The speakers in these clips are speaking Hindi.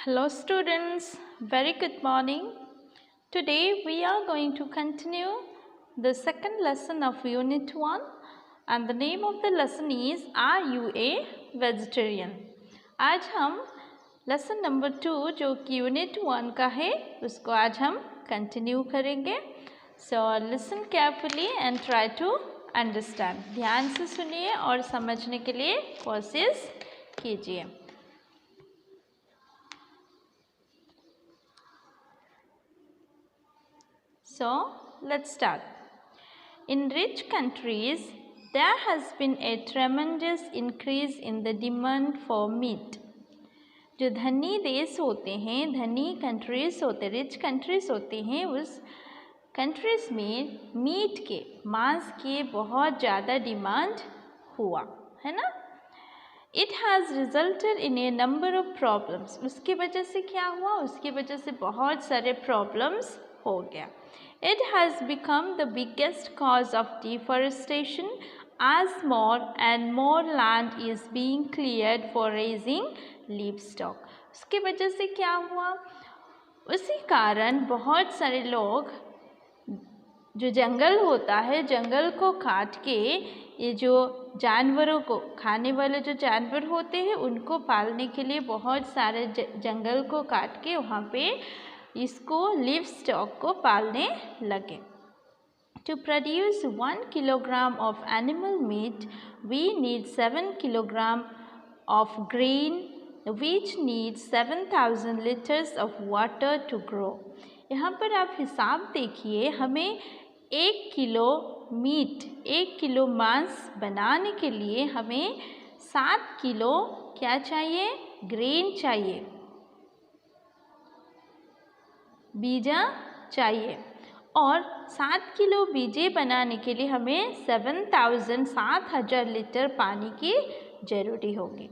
Hello students, very good morning. Today we are going to continue the second lesson of Unit 1 and the name of the lesson is Are You a Vegetarian? आज हम lesson number 2 जो कि Unit 1 का है उसको आज हम continue करेंगे. So listen carefully and try to understand. ध्यान से सुनिए और समझने के लिए कोशिश कीजिए. So, let's start. In rich countries, there has been a tremendous increase in the demand for meat. जो धनी देश होते हैं, धनी कंट्रीज़ होते, रिच कंट्रीज़ होते हैं, उस कंट्रीज़ में मीट के, मांस के बहुत ज़्यादा डिमांड हुआ, है ना? It has resulted in a number of problems. उसकी वजह से क्या हुआ? उसकी वजह से बहुत सारे problems हो गया. It has become the biggest cause of deforestation as more and more land is being cleared for raising livestock. उसकी वजह से क्या हुआ? उसी कारण बहुत सारे लोग जो जंगल होता है, जंगल को काट के ये जो जानवरों को खाने वाले जो जानवर होते हैं उनको पालने के लिए बहुत सारे जंगल को काट के वहाँ पे इसको लिव स्टॉक को पालने लगे. To produce 1 kilogram of animal meat, we need 7 kilogram of grain, which needs 7,000 liters of water to grow. यहाँ पर आप हिसाब देखिए, हमें 1 किलो मीट, 1 किलो मांस बनाने के लिए हमें 7 किलो क्या चाहिए? ग्रेन चाहिए, बीजा चाहिए. और 7 किलो बीजे बनाने के लिए हमें 7,000 लीटर पानी की ज़रूरी होगी.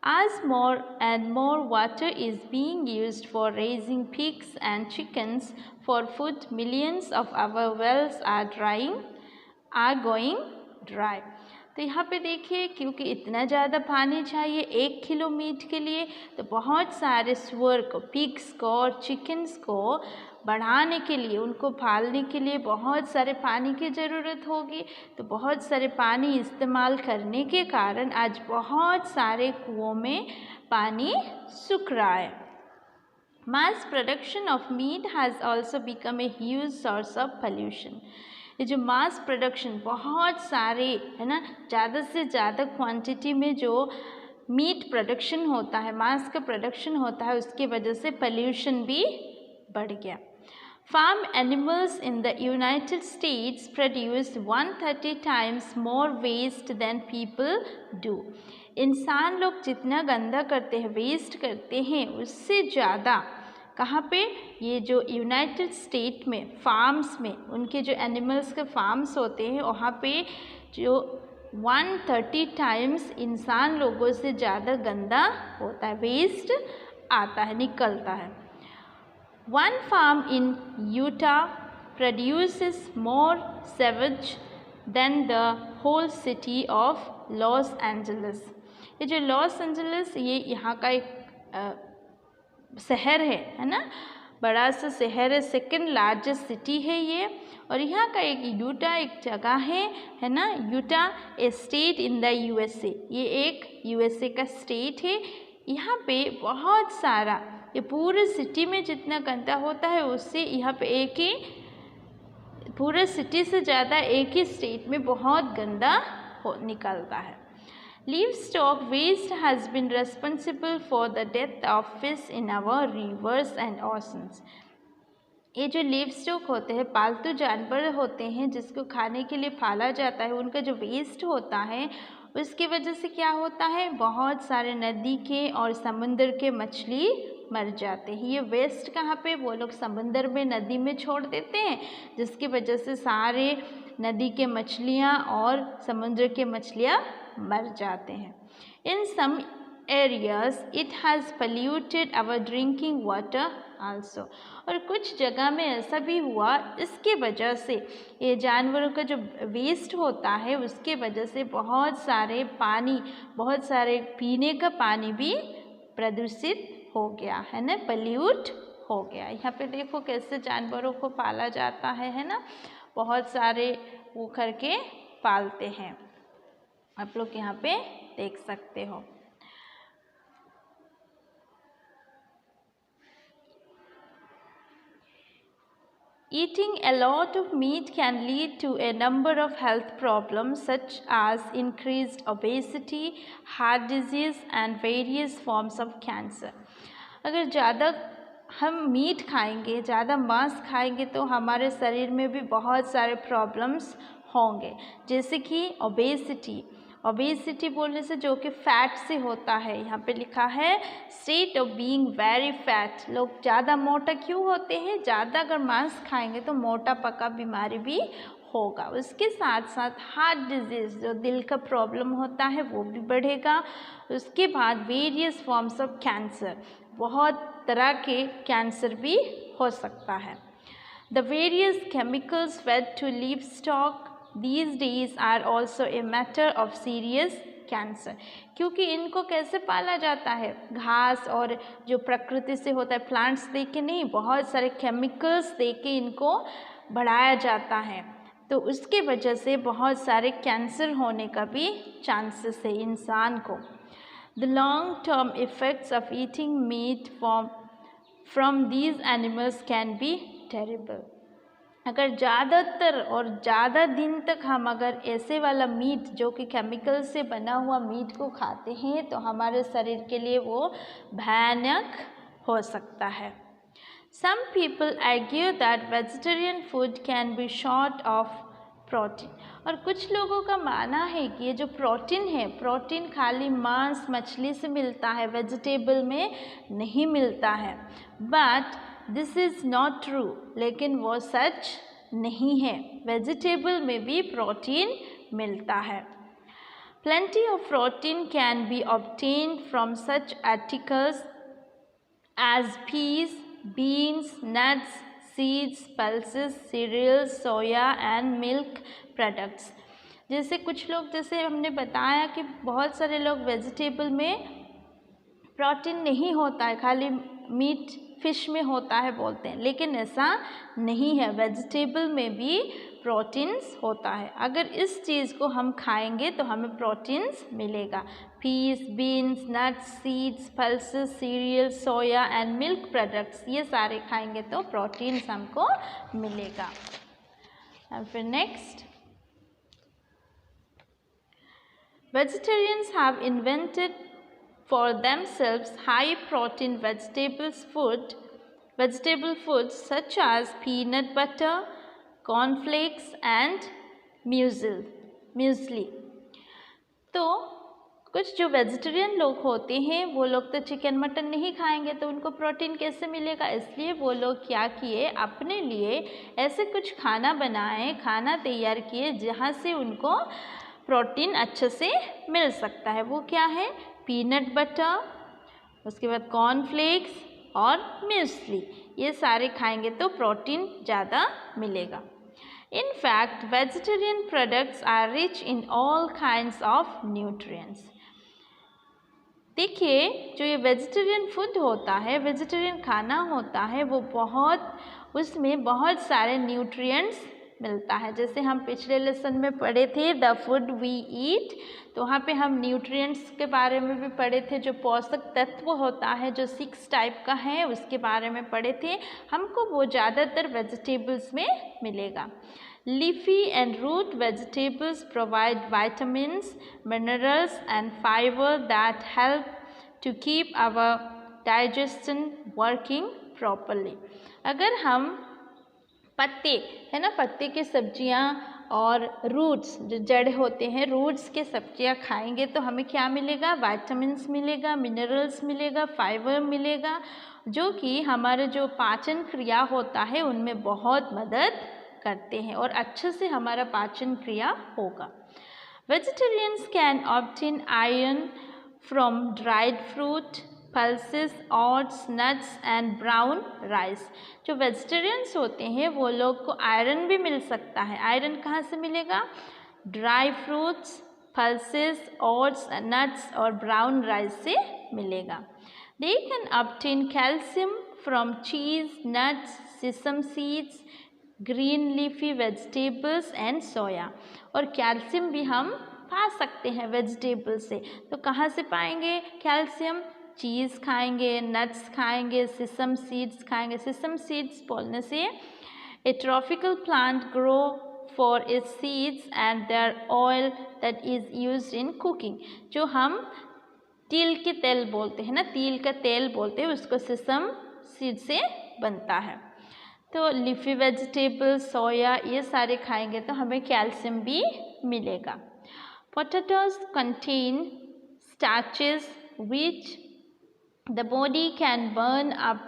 As more and more water is being used for raising pigs and chickens for food, millions of our wells are going dry. तो यहाँ पे देखिए, क्योंकि इतना ज़्यादा पानी चाहिए 1 किलो मीट के लिए, तो बहुत सारे सुअर को, पिग्स को और चिकन्स को बढ़ाने के लिए, उनको पालने के लिए बहुत सारे पानी की ज़रूरत होगी. तो बहुत सारे पानी इस्तेमाल करने के कारण आज बहुत सारे कुओं में पानी सूख रहा है. Mass production of meat has also become a huge source of pollution. ये जो मास प्रोडक्शन, बहुत सारे, है ना, ज़्यादा से ज़्यादा क्वांटिटी में जो मीट प्रोडक्शन होता है, मांस का प्रोडक्शन होता है, उसकी वजह से पोल्यूशन भी बढ़ गया. Farm animals in the United States produce 130 times more waste than people do. इंसान लोग जितना गंदा करते हैं, वेस्ट करते हैं, उससे ज़्यादा कहाँ पे? ये जो यूनाइटेड स्टेट में फार्म्स में, उनके जो एनिमल्स के फार्म्स होते हैं वहाँ पे जो 130 टाइम्स इंसान लोगों से ज़्यादा गंदा होता है, वेस्ट आता है, निकलता है. One farm in Utah produces more sewage than the whole city of Los Angeles. ये जो लॉस एंजलिस, ये यहाँ का एक शहर है ना, बड़ा सा शहर है, सेकंड लार्जेस्ट सिटी है ये. और यहाँ का एक यूटा एक जगह है ना, Utah A state in the USA, ये एक यूएसए का स्टेट है. यहाँ पे बहुत सारा, ये पूरे सिटी में जितना गंदा होता है उससे यहाँ पे एक ही, पूरे सिटी से ज़्यादा एक ही स्टेट में बहुत गंदा निकलता है. Livestock waste has been responsible for the death of fish in our rivers and oceans. ये जो लिवस्टॉक होते हैं, पालतू जानवर होते हैं जिसको खाने के लिए पाला जाता है, उनका जो वेस्ट होता है उसकी वजह से क्या होता है? बहुत सारे नदी के और समुद्र के मछली मर जाते हैं. ये वेस्ट कहाँ पे? वो लोग समुद्र में, नदी में छोड़ देते हैं, जिसकी वजह से सारे नदी के मछलियाँ और समुद्र के मछलियाँ मर जाते हैं. In some areas it has polluted our drinking water also. और कुछ जगह में ऐसा भी हुआ, इसके वजह से ये जानवरों का जो वेस्ट होता है उसके वजह से बहुत सारे पानी, बहुत सारे पीने का पानी भी प्रदूषित हो गया है ना, पल्यूट हो गया। यहाँ पे देखो कैसे जानवरों को पाला जाता है ना, बहुत सारे वो करके पालते हैं, आप लोग यहाँ पे देख सकते हो। Eating a lot of meat can lead to a number of health problems such as increased obesity, heart disease and various forms of cancer. अगर ज़्यादा हम मीट खाएंगे, ज़्यादा मांस खाएंगे तो हमारे शरीर में भी बहुत सारे प्रॉब्लम्स होंगे, जैसे कि ओबेसिटी बोलने से जो कि फैट से होता है, यहाँ पे लिखा है state of being very fat. लोग ज़्यादा मोटा क्यों होते हैं? ज़्यादा अगर मांस खाएंगे तो मोटापा का बीमारी भी होगा। उसके साथ साथ हार्ट डिजीज़, जो दिल का प्रॉब्लम होता है, वो भी बढ़ेगा। उसके बाद वेरियस फॉर्म्स ऑफ कैंसर, बहुत तरह के कैंसर भी हो सकता है। The various chemicals fed to livestock these days are also a matter of serious cancer, क्योंकि इनको कैसे पाला जाता है? घास और जो प्रकृति से होता है, प्लांट्स दे के नहीं, बहुत सारे केमिकल्स दे के इनको बढ़ाया जाता है, तो उसके वजह से बहुत सारे कैंसर होने का भी चांसेस है इंसान को। The long term effects of eating meat from these animals can be terrible. अगर ज़्यादातर और ज़्यादा दिन तक हम अगर ऐसे वाला मीट जो कि केमिकल से बना हुआ मीट को खाते हैं तो हमारे शरीर के लिए वो भयानक हो सकता है। Some people argue that vegetarian food can be short of protein, और कुछ लोगों का मानना है कि ये जो प्रोटीन है, प्रोटीन खाली मांस मछली से मिलता है, वेजिटेबल में नहीं मिलता है। But this is not true, लेकिन वो सच नहीं है, वेजिटेबल में भी प्रोटीन मिलता है। Plenty of protein can be obtained from such articles as peas, beans, nuts, seeds, pulses, cereals, soya and milk products। जैसे कुछ लोग, जैसे हमने बताया कि बहुत सारे लोग वेजिटेबल में प्रोटीन नहीं होता है, खाली मीट फिश में होता है बोलते हैं, लेकिन ऐसा नहीं है, वेजिटेबल में भी प्रोटीन्स होता है। अगर इस चीज़ को हम खाएंगे तो हमें प्रोटीन्स मिलेगा। Peas, beans, nuts, seeds, pulses, cereal, soya and milk products, ये सारे खाएंगे तो प्रोटीन्स हमको मिलेगा। और फिर next, vegetarians have invented for themselves high protein vegetable foods such as peanut butter, cornflakes and muesli। तो कुछ जो वेजिटेरियन लोग होते हैं वो लोग तो चिकन मटन नहीं खाएंगे, तो उनको प्रोटीन कैसे मिलेगा? इसलिए वो लोग क्या किए, अपने लिए ऐसे कुछ खाना बनाए, खाना तैयार किए जहाँ से उनको प्रोटीन अच्छे से मिल सकता है। वो क्या है? पीनट बटर, उसके बाद कॉर्नफ्लेक्स और म्यूस्ली, ये सारे खाएंगे तो प्रोटीन ज़्यादा मिलेगा। In fact vegetarian products are rich in all kinds of nutrients. देखिए, जो ये वेजिटेरियन फूड होता है, वेजिटेरियन खाना होता है, वो उसमें बहुत सारे न्यूट्रिएंट्स मिलता है। जैसे हम पिछले लेसन में पढ़े थे द फूड वी ईट, तो वहाँ पे हम न्यूट्रिएंट्स के बारे में भी पढ़े थे, जो पोषक तत्व होता है जो 6 टाइप का है उसके बारे में पढ़े थे। हमको वो ज़्यादातर वेजिटेबल्स में मिलेगा। Leafy and root vegetables provide vitamins, minerals and fiber that help to keep our digestion working properly। अगर हम पत्ते है ना, पत्ते की सब्जियां और रूट्स, जो जड़ होते हैं, रूट्स के सब्जियां खाएंगे तो हमें क्या मिलेगा? विटामिन्स मिलेगा, मिनरल्स मिलेगा, फाइबर मिलेगा, जो कि हमारे जो पाचन क्रिया होता है उनमें बहुत मदद करते हैं और अच्छे से हमारा पाचन क्रिया होगा। Vegetarians can obtain iron from dried fruit, pulses, oats, nuts and brown rice. जो वेजिटेरियंस होते हैं वो लोग को आयरन भी मिल सकता है। आयरन कहाँ से मिलेगा? Dry fruits, pulses, oats, nuts और ब्राउन राइस से मिलेगा। They can obtain calcium from cheese, nuts, sesame seeds, green leafy vegetables and soya. और कैल्शियम भी हम पा सकते हैं वेजिटेबल से। तो कहाँ से पाएंगे कैल्शियम? चीज़ खाएंगे, नट्स खाएंगे, सिसम सीड्स खाएंगे। सिसम सीड्स बोलने से a tropical plant grow for its seeds and their oil that is used in cooking. जो हम तिल के तेल बोलते हैं ना, तिल का तेल बोलते हैं, उसको सेसम सीड से बनता है। तो लीफी वेजिटेबल, सोया, ये सारे खाएंगे तो हमें कैल्शियम भी मिलेगा। Potatoes contain starches which the body can burn up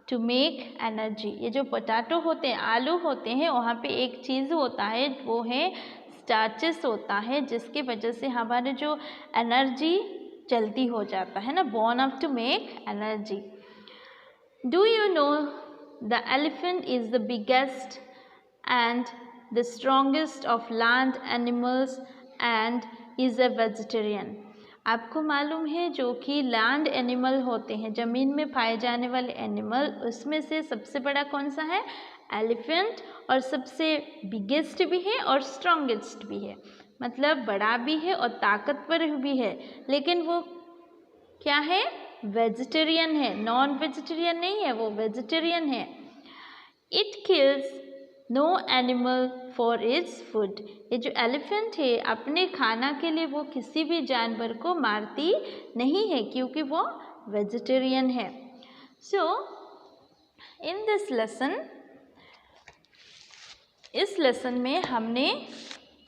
to make energy. ये जो पोटैटो होते हैं, आलू होते हैं, वहाँ पे एक चीज़ होता है, वो है स्टार्चेस होता है, जिसके वजह से हमारे जो एनर्जी जल्दी हो जाता है ना, burn up to make energy. Do you know the elephant is the biggest and the strongest of land animals and is a vegetarian. आपको मालूम है जो कि लैंड एनिमल होते हैं, ज़मीन में पाए जाने वाले एनिमल, उसमें से सबसे बड़ा कौन सा है? एलिफेंट। और सबसे बिगेस्ट भी है और स्ट्रॉन्गेस्ट भी है, मतलब बड़ा भी है और ताकतवर भी है। लेकिन वो क्या है? वेजिटेरियन है, नॉन वेजिटेरियन नहीं है, वो वेजिटेरियन है। It kills no animal for its food. ये जो एलिफेंट है अपने खाना के लिए वो किसी भी जानवर को मारती नहीं है, क्योंकि वो वेजिटेरियन है। सो इन दिस लेसन, इस लेसन में हमने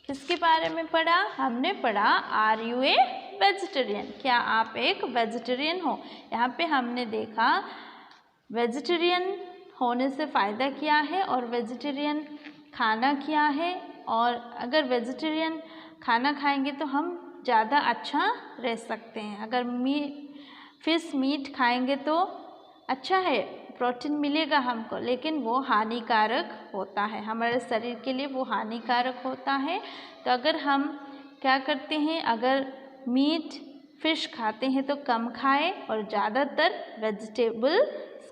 किसके बारे में पढ़ा? हमने पढ़ा आर यू ए वेजिटेरियन, क्या आप एक वेजिटेरियन हो। यहाँ पे हमने देखा वेजिटेरियन होने से फ़ायदा क्या है और वेजिटेरियन खाना क्या है, और अगर वेजिटेरियन खाना खाएंगे तो हम ज़्यादा अच्छा रह सकते हैं। अगर फिश मीट खाएंगे तो अच्छा है, प्रोटीन मिलेगा हमको, लेकिन वो हानिकारक होता है हमारे शरीर के लिए, वो हानिकारक होता है। तो अगर हम क्या करते हैं, अगर मीट फिश खाते हैं तो कम खाएं और ज़्यादातर वेजिटेबल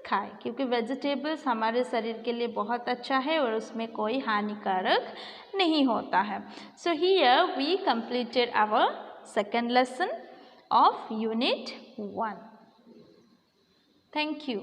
खाएं, क्योंकि वेजिटेबल्स हमारे शरीर के लिए बहुत अच्छा है और उसमें कोई हानिकारक नहीं होता है। So here we completed our second lesson of unit 1। Thank you.